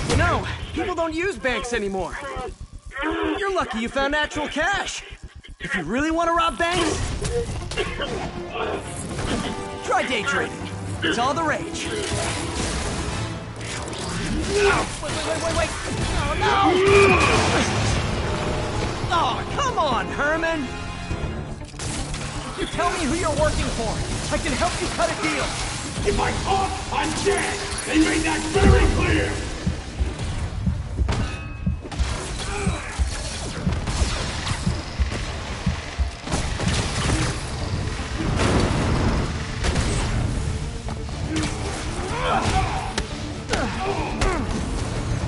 Speaker 3: You know, people don't use banks anymore. You're lucky you found actual cash. If you really want to rob banks, try day trading. It's all the rage.
Speaker 11: Wait. Oh, no!
Speaker 3: Oh, come on, Herman.
Speaker 11: You tell me who you're working for. I can help you cut a deal.
Speaker 16: If I talk, I'm dead! They made that very clear!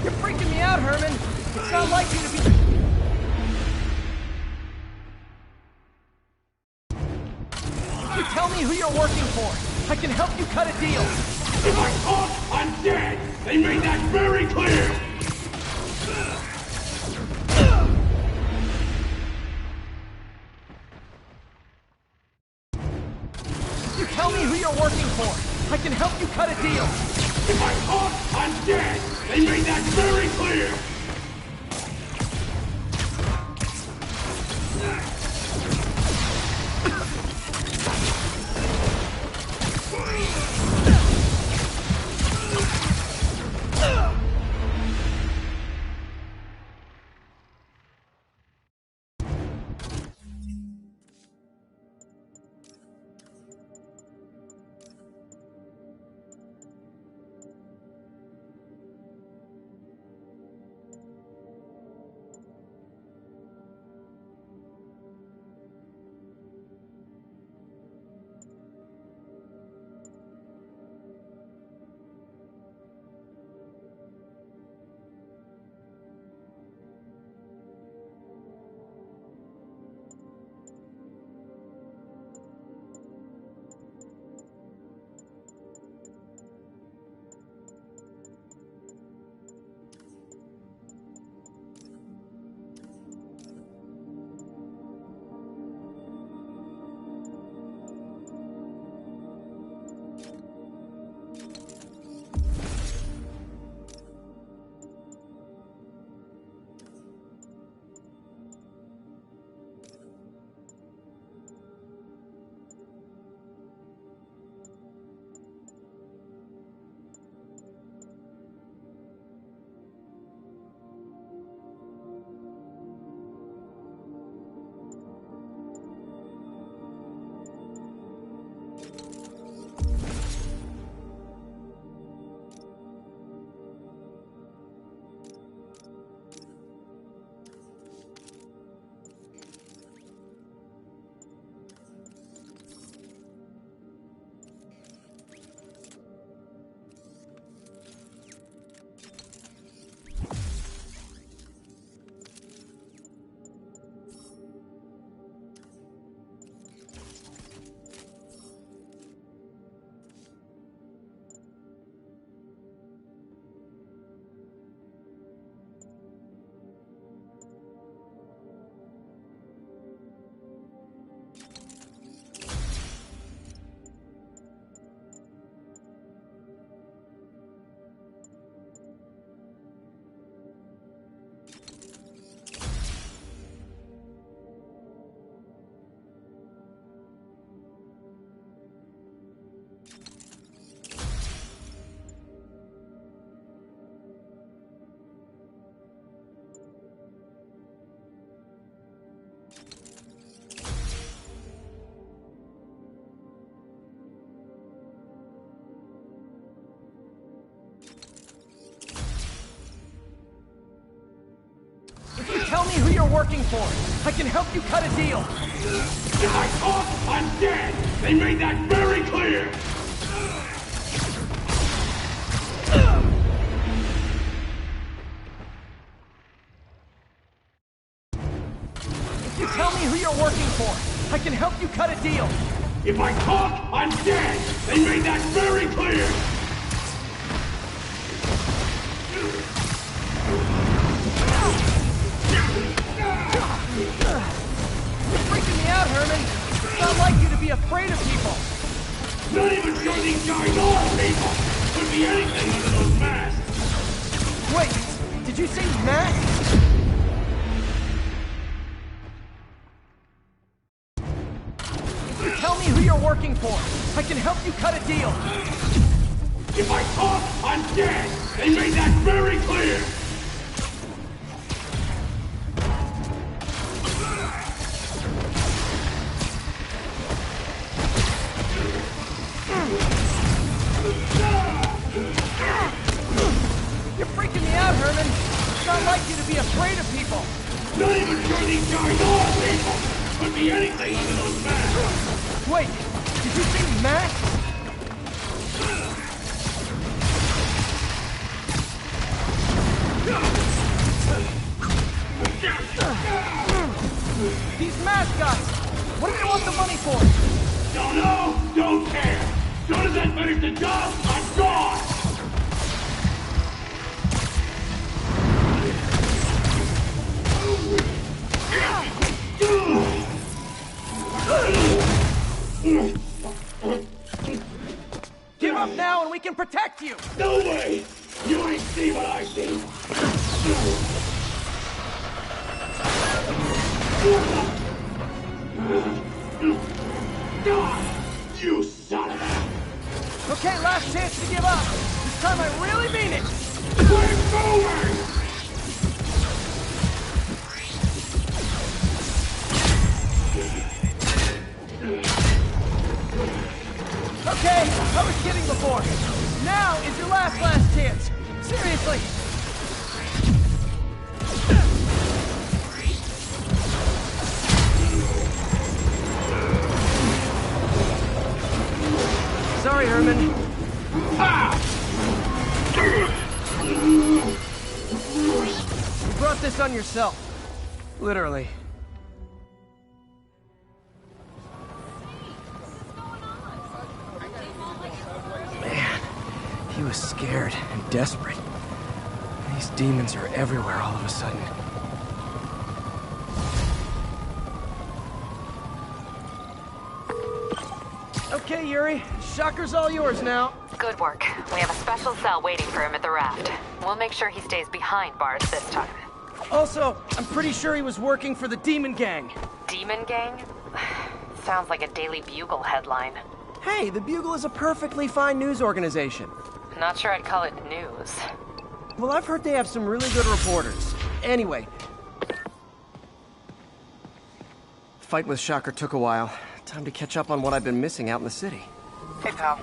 Speaker 11: You're freaking me out, Herman. It's not like you to be... You tell me who you're working for. I can help you cut a deal.
Speaker 16: If I talk, I'm dead! They made that very clear!
Speaker 11: You tell me who you're working for. I can help you cut a deal.
Speaker 16: If I talk, I'm dead! They made that very clear!
Speaker 11: Tell me who you're working for. I can help you cut a deal.
Speaker 16: If I talk, I'm dead! They made that very clear!
Speaker 11: You tell me who you're working for. I can help you cut a deal.
Speaker 16: If I talk, I'm dead! They made that very clear!
Speaker 11: You're freaking me out, Herman. It's not like you to be afraid of people.
Speaker 16: Not even sure these guys are people! Could be anything under those masks!
Speaker 11: Wait, did you say masks? You tell me who you're working for. I can help you cut a deal.
Speaker 16: If I talk, I'm dead! They made that very clear!
Speaker 11: You're freaking me out, Herman. It's not like you to be afraid of people.
Speaker 16: Not even sure these guys are people! Could be anything under those masks!
Speaker 11: Wait, did you say masks? These mask guys! What do they want the money for?
Speaker 16: Don't know, don't care! As soon as I finish the job, I'm gone!
Speaker 11: off now and we can protect you!
Speaker 16: No way! You ain't see what I see! You son of a...
Speaker 11: Okay, last chance to give up. This time I really mean it.
Speaker 16: We're moving!
Speaker 11: Okay, I was kidding before. Now is your last chance. Seriously. Sorry, Herman. You brought this on yourself. Literally.
Speaker 3: Man, he was scared and desperate. These demons are everywhere all of a sudden.
Speaker 11: Okay, Yuri. Shocker's all yours now.
Speaker 10: Good work. We have a special cell waiting for him at the raft. We'll make sure he stays behind bars this time.
Speaker 11: Also, I'm pretty sure he was working for the Demon Gang.
Speaker 10: Demon Gang? Sounds like a Daily Bugle headline.
Speaker 11: Hey, the Bugle is a perfectly fine news organization.
Speaker 10: Not sure I'd call it news.
Speaker 11: Well, I've heard they have some really good reporters. Anyway.
Speaker 3: Fight with Shocker took a while. Time to catch up on what I've been missing out in the city.
Speaker 15: Hey, pal.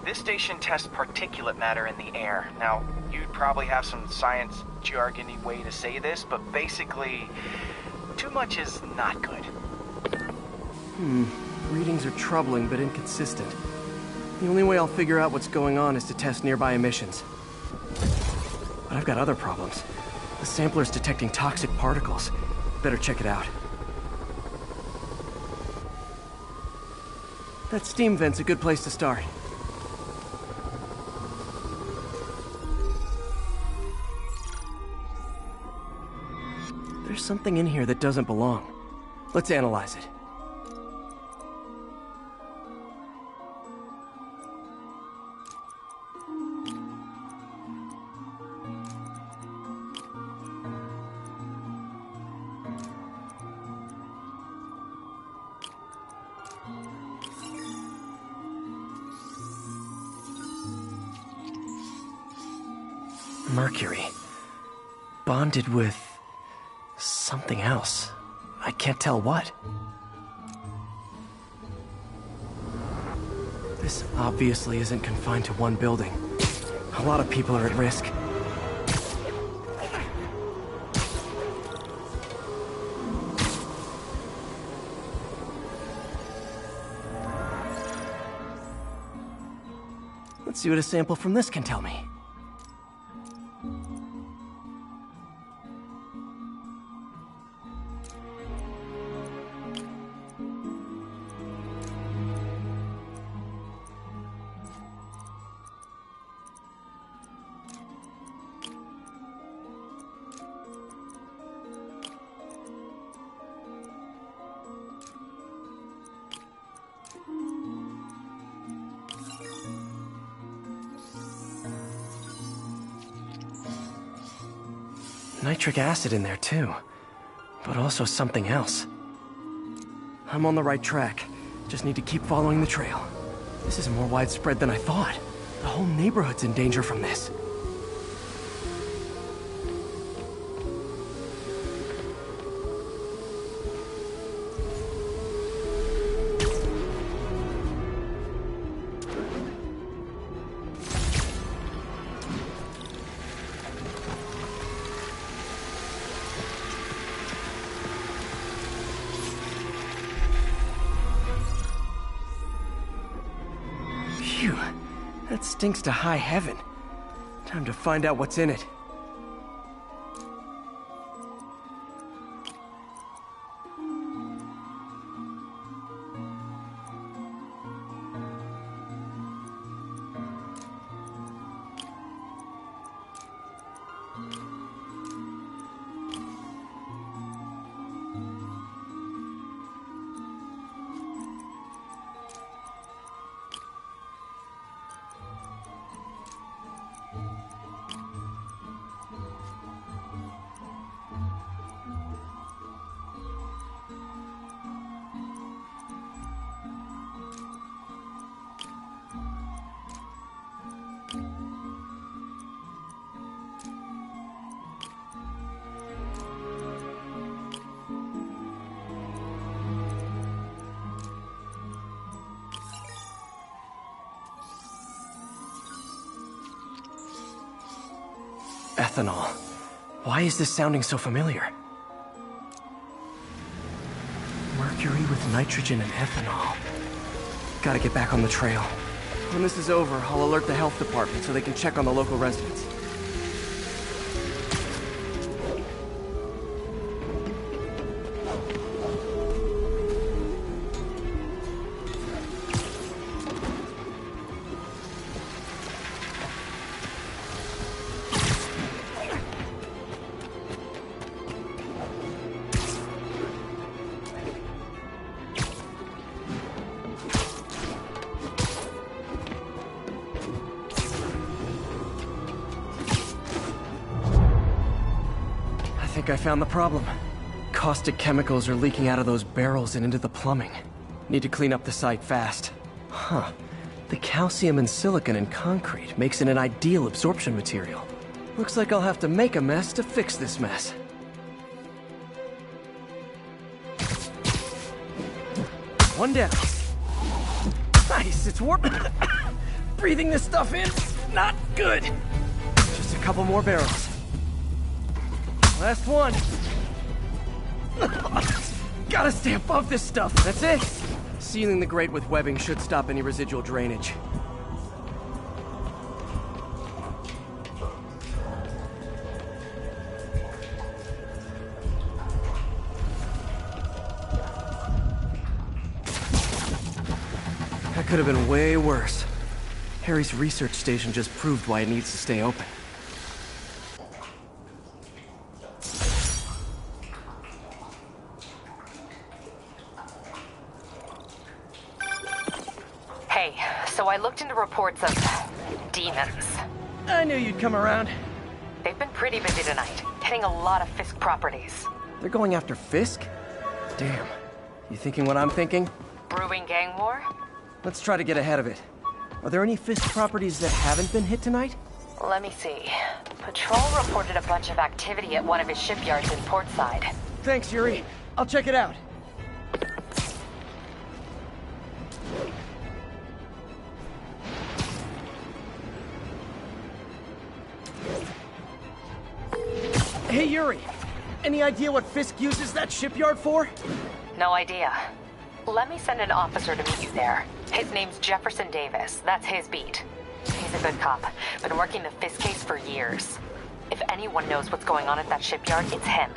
Speaker 15: This station tests particulate matter in the air. Now, you'd probably have some science jargony way to say this, but basically, too much is not good.
Speaker 3: Readings are troubling but inconsistent. The only way I'll figure out what's going on is to test nearby emissions. But I've got other problems. The sampler's detecting toxic particles. Better check it out. That steam vent's a good place to start. There's something in here that doesn't belong. Let's analyze it. Mercury. Bonded with something else. I can't tell what. This obviously isn't confined to one building. A lot of people are at risk. Let's see what a sample from this can tell me. Nitric acid in there too, but also something else. I'm on the right track. Just need to keep following the trail. This is more widespread than I thought. The whole neighborhood's in danger from this. Phew, that stinks to high heaven. Time to find out what's in it. ethanol. Why is this sounding so familiar? Mercury with nitrogen and ethanol. Gotta get back on the trail. When this is over, I'll alert the health department so they can check on the local residents. I found the problem. Caustic chemicals are leaking out of those barrels and into the plumbing. Need to clean up the site fast. Huh. The calcium and silicon in concrete makes it an ideal absorption material. Looks like I'll have to make a mess to fix this mess. One down. Nice, it's warm. Breathing this stuff in, not good. Just a couple more barrels. Last one. Gotta stay above this stuff. That's it. Sealing the grate with webbing should stop any residual drainage. That could have been way worse. Harry's research station just proved why it needs to stay open.
Speaker 10: So I looked into reports of demons.
Speaker 11: I knew you'd come around.
Speaker 10: They've been pretty busy tonight, hitting a lot of Fisk properties.
Speaker 3: They're going after Fisk? Damn. You thinking what I'm thinking?
Speaker 10: Brewing gang war?
Speaker 3: Let's try to get ahead of it. Are there any Fisk properties that haven't been hit tonight?
Speaker 10: Let me see. Patrol reported a bunch of activity at one of his shipyards in Portside.
Speaker 11: Thanks, Yuri. I'll check it out. Hey, Yuri. Any idea what Fisk uses that shipyard for?
Speaker 10: No idea. Let me send an officer to meet you there. His name's Jefferson Davis. That's his beat. He's a good cop. Been working the Fisk case for years. If anyone knows what's going on at that shipyard, it's him.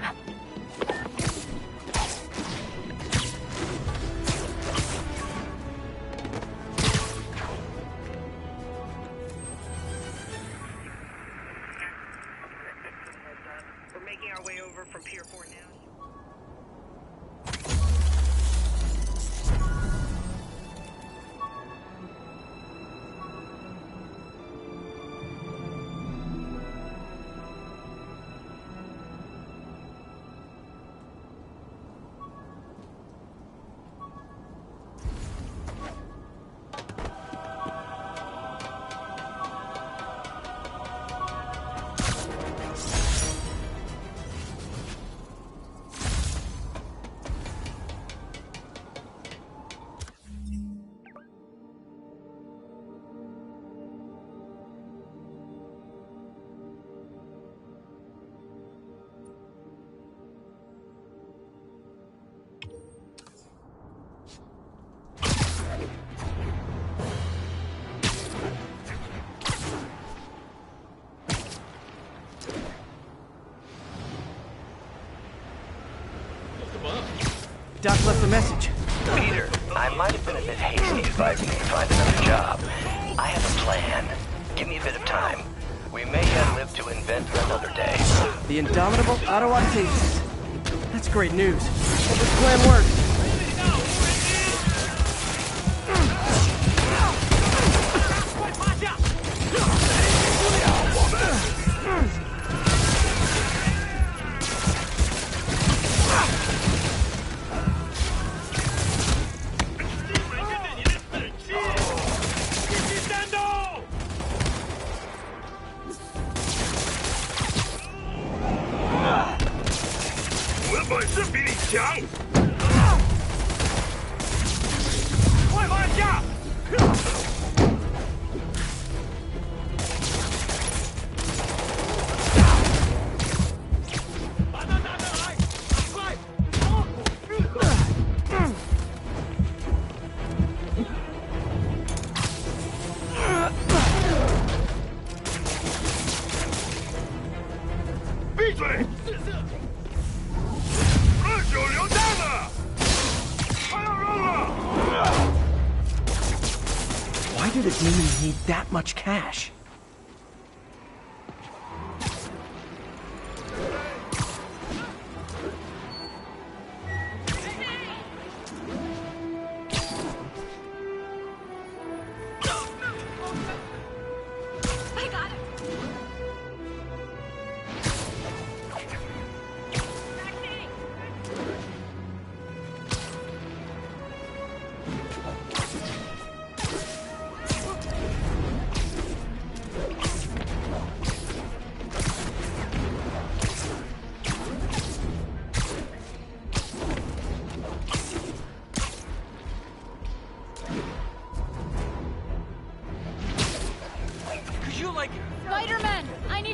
Speaker 3: Doc left a message.
Speaker 14: Peter, I might have been a bit hasty advising you to find another job. I have a plan. Give me a bit of time. We may yet live to invent another day.
Speaker 3: The indomitable Otto Octavius. That's great news. Hope this plan works.
Speaker 16: 闭嘴！二九流弹了！快要扔了！
Speaker 11: Why do the demons need that much cash?
Speaker 17: I got it.
Speaker 11: Could you, like...
Speaker 17: Spider-Man, I need